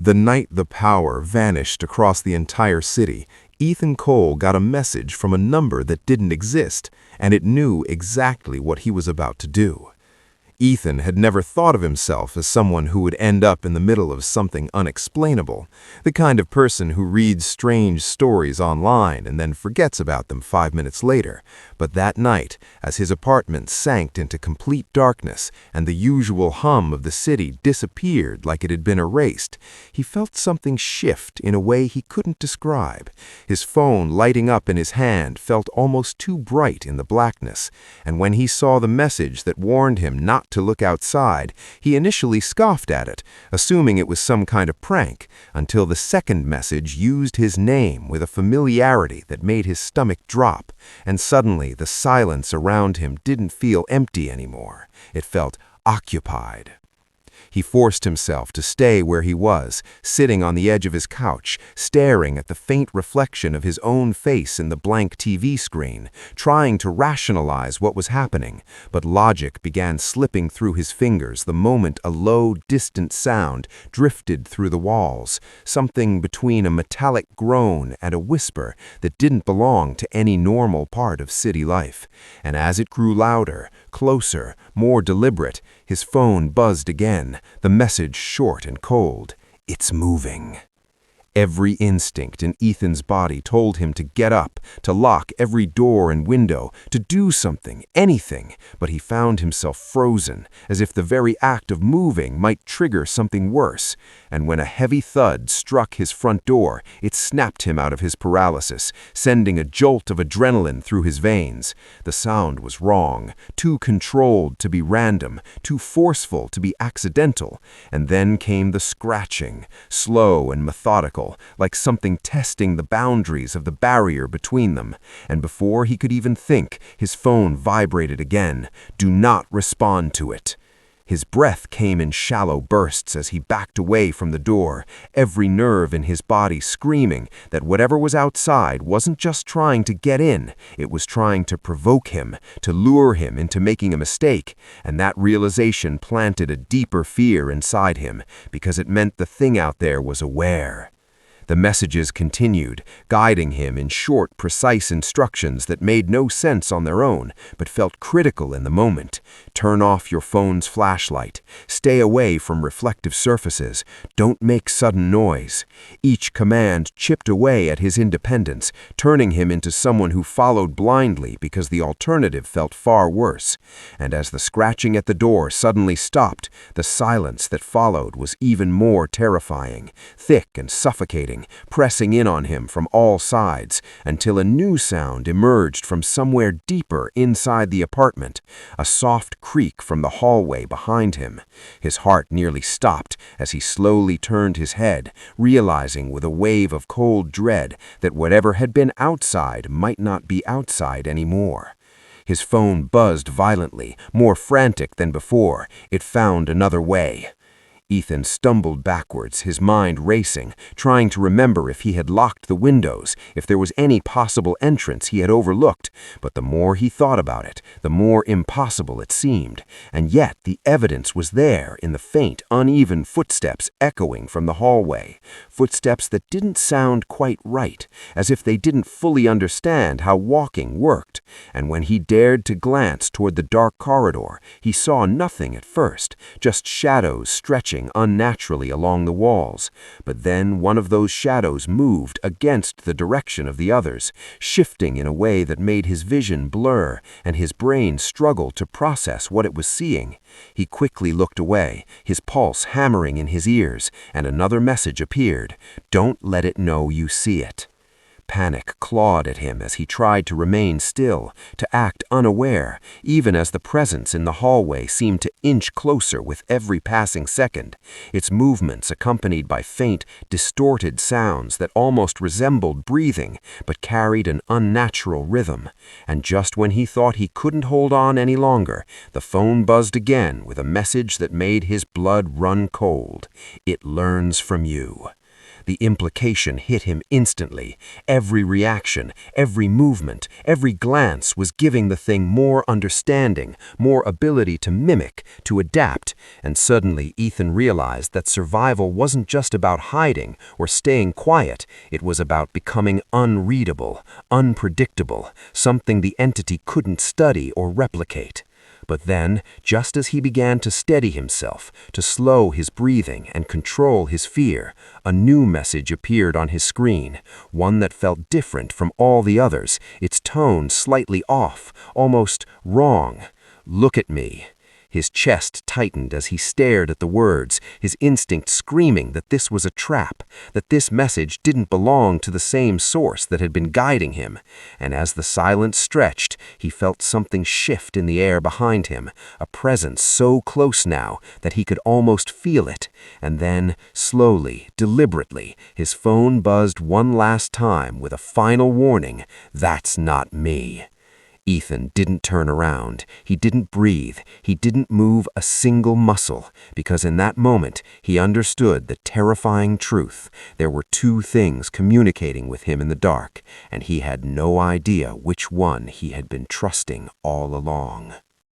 The night the power vanished across the entire city, Ethan Cole got a message from a number that didn't exist, and it knew exactly what he was about to do. Ethan had never thought of himself as someone who would end up in the middle of something unexplainable, the kind of person who reads strange stories online and then forgets about them 5 minutes later. But that night, as his apartment sank into complete darkness and the usual hum of the city disappeared like it had been erased, he felt something shift in a way he couldn't describe. His phone lighting up in his hand felt almost too bright in the blackness, and when he saw the message that warned him not to look outside, he initially scoffed at it, assuming it was some kind of prank, until the second message used his name with a familiarity that made his stomach drop, and suddenly the silence around him didn't feel empty anymore. It felt occupied. He forced himself to stay where he was, sitting on the edge of his couch, staring at the faint reflection of his own face in the blank TV screen, trying to rationalize what was happening, but logic began slipping through his fingers the moment a low, distant sound drifted through the walls, something between a metallic groan and a whisper that didn't belong to any normal part of city life. And as it grew louder, closer, more deliberate, his phone buzzed again, the message short and cold. "It's moving." Every instinct in Ethan's body told him to get up, to lock every door and window, to do something, anything, but he found himself frozen, as if the very act of moving might trigger something worse. And when a heavy thud struck his front door, it snapped him out of his paralysis, sending a jolt of adrenaline through his veins. The sound was wrong, too controlled to be random, too forceful to be accidental. And then came the scratching, slow and methodical, like something testing the boundaries of the barrier between them. And before he could even think, his phone vibrated again. "Do not respond to it." His breath came in shallow bursts as he backed away from the door, every nerve in his body screaming that whatever was outside wasn't just trying to get in, it was trying to provoke him, to lure him into making a mistake. And that realization planted a deeper fear inside him, because it meant the thing out there was aware. The messages continued, guiding him in short, precise instructions that made no sense on their own, but felt critical in the moment. Turn off your phone's flashlight. Stay away from reflective surfaces. Don't make sudden noise. Each command chipped away at his independence, turning him into someone who followed blindly because the alternative felt far worse. And as the scratching at the door suddenly stopped, the silence that followed was even more terrifying, thick and suffocating, pressing in on him from all sides, until a new sound emerged from somewhere deeper inside the apartment, a soft creak from the hallway behind him. His heart nearly stopped as he slowly turned his head, realizing with a wave of cold dread that whatever had been outside might not be outside anymore. His phone buzzed violently, more frantic than before. It found another way. Ethan stumbled backwards, his mind racing, trying to remember if he had locked the windows, if there was any possible entrance he had overlooked. But the more he thought about it, the more impossible it seemed. And yet the evidence was there in the faint, uneven footsteps echoing from the hallway. Footsteps that didn't sound quite right, as if they didn't fully understand how walking worked. And when he dared to glance toward the dark corridor, he saw nothing at first, just shadows stretching unnaturally along the walls. But then one of those shadows moved against the direction of the others, shifting in a way that made his vision blur and his brain struggle to process what it was seeing. He quickly looked away, his pulse hammering in his ears, and another message appeared. "Don't let it know you see it." Panic clawed at him as he tried to remain still, to act unaware, even as the presence in the hallway seemed to inch closer with every passing second, its movements accompanied by faint, distorted sounds that almost resembled breathing, but carried an unnatural rhythm. And just when he thought he couldn't hold on any longer, the phone buzzed again with a message that made his blood run cold. "It learns from you." The implication hit him instantly. Every reaction, every movement, every glance was giving the thing more understanding, more ability to mimic, to adapt, and suddenly Ethan realized that survival wasn't just about hiding or staying quiet, it was about becoming unreadable, unpredictable, something the entity couldn't study or replicate. But then, just as he began to steady himself, to slow his breathing and control his fear, a new message appeared on his screen, one that felt different from all the others, its tone slightly off, almost wrong. "Look at me." His chest tightened as he stared at the words, his instinct screaming that this was a trap, that this message didn't belong to the same source that had been guiding him. And as the silence stretched, he felt something shift in the air behind him, a presence so close now that he could almost feel it. And then, slowly, deliberately, his phone buzzed one last time with a final warning, "That's not me." Ethan didn't turn around, he didn't breathe, he didn't move a single muscle, because in that moment he understood the terrifying truth. There were two things communicating with him in the dark, and he had no idea which one he had been trusting all along.